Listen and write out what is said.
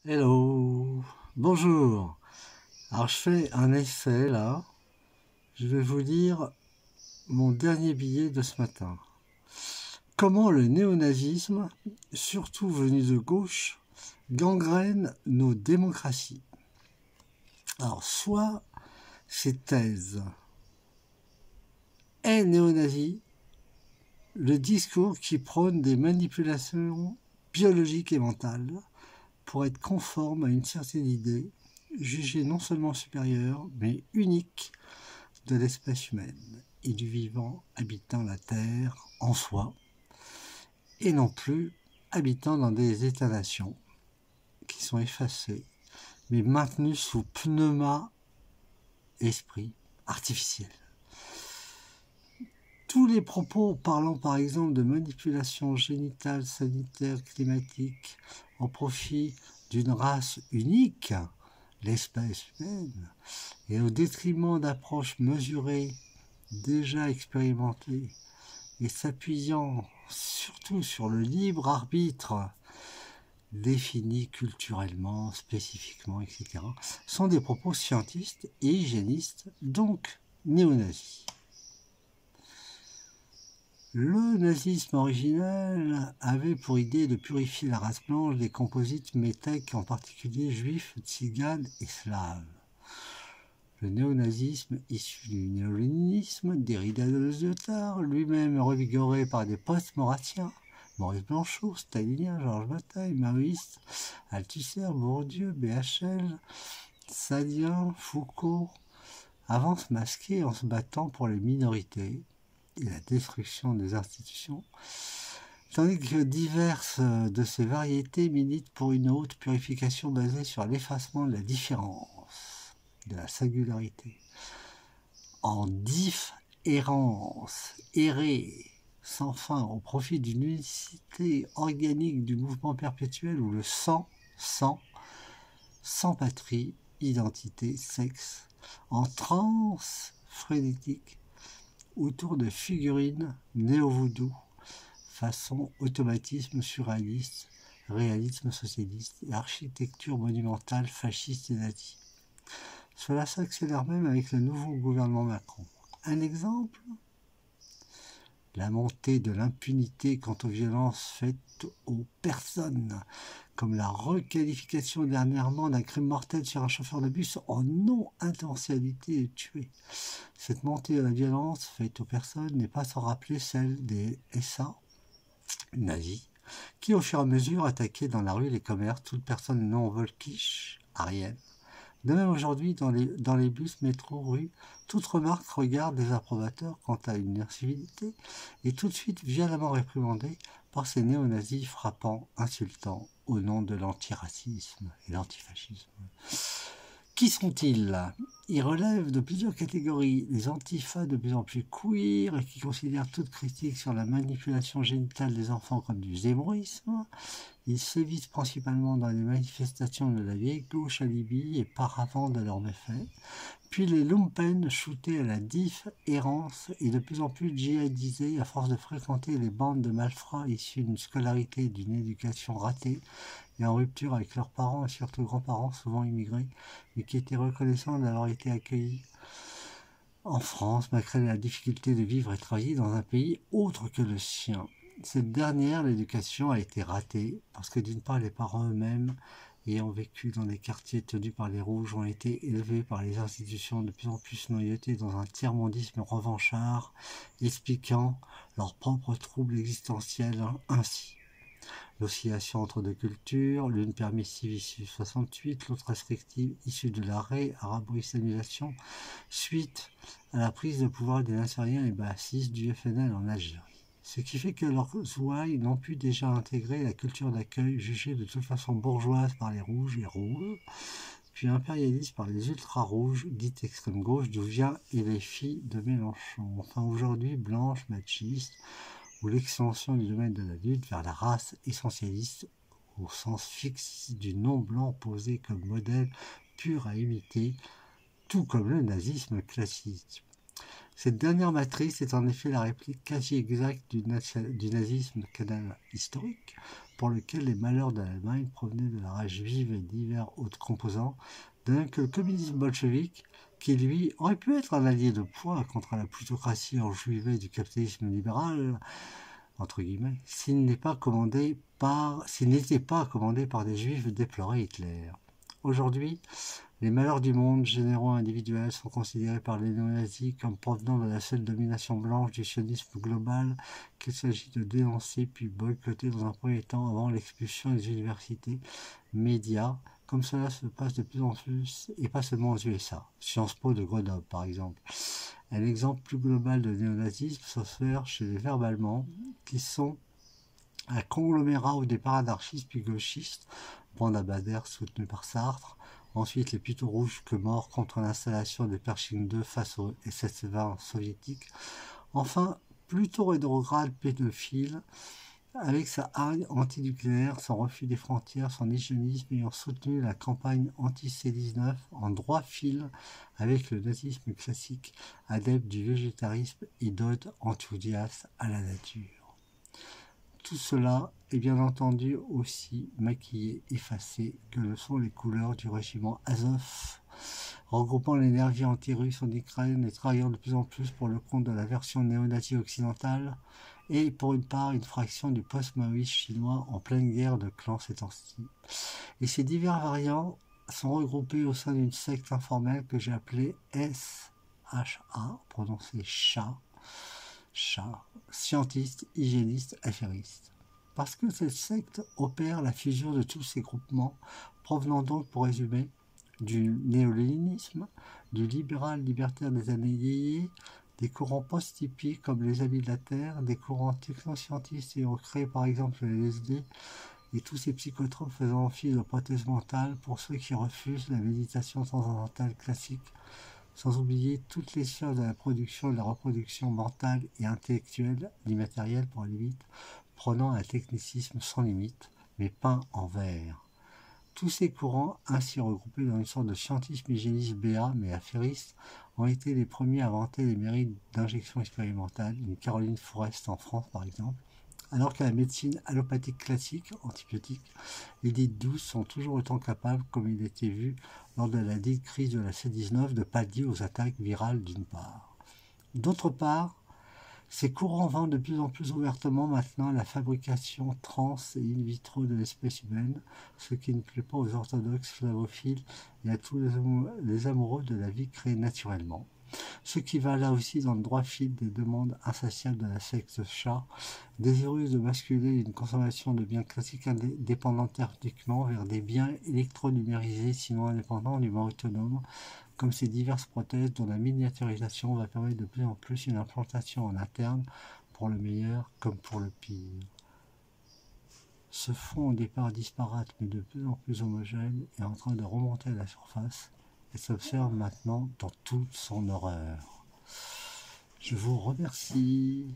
Hello, bonjour. Alors je fais un essai là. Je vais vous lire mon dernier billet de ce matin. Comment le néonazisme, surtout venu de gauche, gangrène nos démocraties. Alors soit ces thèses est néonazi, le discours qui prône des manipulations biologiques et mentales pour être conforme à une certaine idée, jugée non seulement supérieure, mais unique de l'espèce humaine et du vivant habitant la Terre en soi, et non plus habitant dans des États-nations qui sont effacés, mais maintenus sous pneuma-esprit artificiel. Tous les propos parlant par exemple de manipulation génitale, sanitaire, climatique, au profit d'une race unique, l'espèce humaine, et au détriment d'approches mesurées, déjà expérimentées, et s'appuyant surtout sur le libre arbitre défini culturellement, spécifiquement, etc., sont des propos scientistes et hygiénistes, donc néo-nazis. Le nazisme originel avait pour idée de purifier la race blanche des composites métèques, en particulier juifs, tziganes et slaves. Le néonazisme, issu du néo-léninisme, Derrida de Lyotard, lui-même revigoré par des post-mauratiens, Maurice Blanchot, stalinien, Georges Bataille, maoïste, Althusser, Bourdieu, BHL, Sadien, Foucault, avance masqué en se battant pour les minorités et la destruction des institutions, tandis que diverses de ces variétés militent pour une haute purification basée sur l'effacement de la différence, de la singularité. En errance, errer sans fin au profit d'une unicité organique du mouvement perpétuel où le sang, sans patrie, identité, sexe, en transe frénétique, autour de figurines néo-voodoo, façon automatisme surréaliste, réalisme socialiste et architecture monumentale fasciste et nazie. Cela s'accélère même avec le nouveau gouvernement Macron. Un exemple ? La montée de l'impunité quant aux violences faites aux personnes, comme la requalification dernièrement d'un crime mortel sur un chauffeur de bus en non-intentionnalité de tuer. Cette montée de la violence faite aux personnes n'est pas sans rappeler celle des SA, nazis, qui au fur et à mesure attaquaient dans la rue les commerces, toute personne non volkisch, arienne. De même aujourd'hui, dans les bus, métro, rue, toute remarque regarde des approbateurs quant à une incivilité est tout de suite violemment réprimandée par ces néo-nazis frappant, insultant au nom de l'antiracisme et l'antifascisme. Qui sont-ils ? Ils relèvent de plusieurs catégories. Les antifas de plus en plus queer et qui considèrent toute critique sur la manipulation génitale des enfants comme du zémorisme. Ils sévissent principalement dans les manifestations de la vieille gauche alibi et paravent de leurs méfaits. Puis les lumpen shootés à la diff, errance et de plus en plus djihadisés à force de fréquenter les bandes de malfrats issus d'une scolarité et d'une éducation ratée et en rupture avec leurs parents et surtout grands-parents souvent immigrés, mais qui étaient reconnaissants d'avoir été accueillis en France malgré la difficulté de vivre et travailler dans un pays autre que le sien. Cette dernière, l'éducation, a été ratée parce que d'une part les parents eux-mêmes ayant vécu dans des quartiers tenus par les rouges ont été élevés par les institutions de plus en plus noyautées dans un tiers-mondisme revanchard, expliquant leurs propres troubles existentiels ainsi. L'oscillation entre deux cultures, l'une permissive issue de 68, l'autre restrictive issue de l'arrêt arabo-islamisation, suite à la prise de pouvoir des Nassériens et bassistes du FNL en Algérie. Ce qui fait que leurs ouailles n'ont pu déjà intégrer la culture d'accueil jugée de toute façon bourgeoise par les rouges et rouges, puis impérialiste par les ultra-rouges, dites extrême gauche, d'où vient et les filles de Mélenchon. Enfin aujourd'hui, blanches, machistes, ou l'extension du domaine de la lutte vers la race essentialiste au sens fixe du non-blanc posé comme modèle pur à imiter, tout comme le nazisme classique. Cette dernière matrice est en effet la réplique quasi exacte du nazisme canal historique, pour lequel les malheurs de l'Allemagne provenaient de la rage juive et divers autres composants, de même que le communisme bolchevique, qui lui aurait pu être un allié de poids contre la plutocratie enjuivée du capitalisme libéral, entre guillemets, s'il n'était pas commandé par des juifs déplorés Hitler. Aujourd'hui, les malheurs du monde généraux individuels sont considérés par les néo-nazis comme provenant de la seule domination blanche du sionisme global qu'il s'agit de dénoncer puis boycotter dans un premier temps avant l'expulsion des universités, médias, comme cela se passe de plus en plus, et pas seulement aux USA. Sciences Po de Grenoble, par exemple. Un exemple plus global de néonazisme s'observe chez les verbalement, qui sont un conglomérat au départ anarchiste puis gauchiste, Bande Bader soutenu par Sartre, ensuite les plutôt rouges que morts contre l'installation des Pershing 2 face aux SS-20 soviétiques, enfin plutôt rétrograde pédophile, avec sa hargne antinucléaire, son refus des frontières, son hygiénisme ayant soutenu la campagne anti-C19 en droit fil avec le nazisme classique, adepte du végétarisme et d'ode enthousiaste à la nature. Tout cela est bien entendu aussi maquillé, effacé, que le sont les couleurs du régiment Azov, regroupant l'énergie anti-russe en Ukraine et travaillant de plus en plus pour le compte de la version néo-nazie occidentale, et pour une part une fraction du post-maoïsme chinois en pleine guerre de clans ces temps-ci. Et ces divers variants sont regroupés au sein d'une secte informelle que j'ai appelée SHA, prononcé chat, scientiste, hygiéniste, affairiste. Parce que cette secte opère la fusion de tous ces groupements, provenant donc, pour résumer, du néo-léninisme, du libéral libertaire des années yéyé, des courants post-hippies comme les Amis de la Terre, des courants technoscientistes ayant créé par exemple le LSD, et tous ces psychotropes faisant fi de prothèse mentale pour ceux qui refusent la méditation transcendantale classique, sans oublier toutes les sciences de la production et de la reproduction mentale et intellectuelle, l'immatériel pour aller vite, prenant un technicisme sans limite, mais peint en vert. Tous ces courants, ainsi regroupés dans une sorte de scientisme hygiéniste BA, mais affairiste, ont été les premiers à vanter les mérites d'injection expérimentale, une Caroline Forest en France par exemple, alors que la médecine allopathique classique, antibiotique, les dites douces sont toujours autant capables, comme il était vu lors de la dite crise de la C19, de pallier aux attaques virales d'une part. D'autre part, ces courants vendent de plus en plus ouvertement maintenant la fabrication trans et in vitro de l'espèce humaine, ce qui ne plaît pas aux orthodoxes flavophiles et à tous les amoureux de la vie créée naturellement. Ce qui va là aussi dans le droit fil des demandes insatiables de la secte chat, désireuse de basculer d'une consommation de biens classiques indépendants thermiquement vers des biens électronumérisés sinon indépendants du moins autonomes, comme ces diverses prothèses dont la miniaturisation va permettre de plus en plus une implantation en interne pour le meilleur comme pour le pire. Ce fond au départ disparate mais de plus en plus homogène est en train de remonter à la surface et s'observe maintenant dans toute son horreur. Je vous remercie.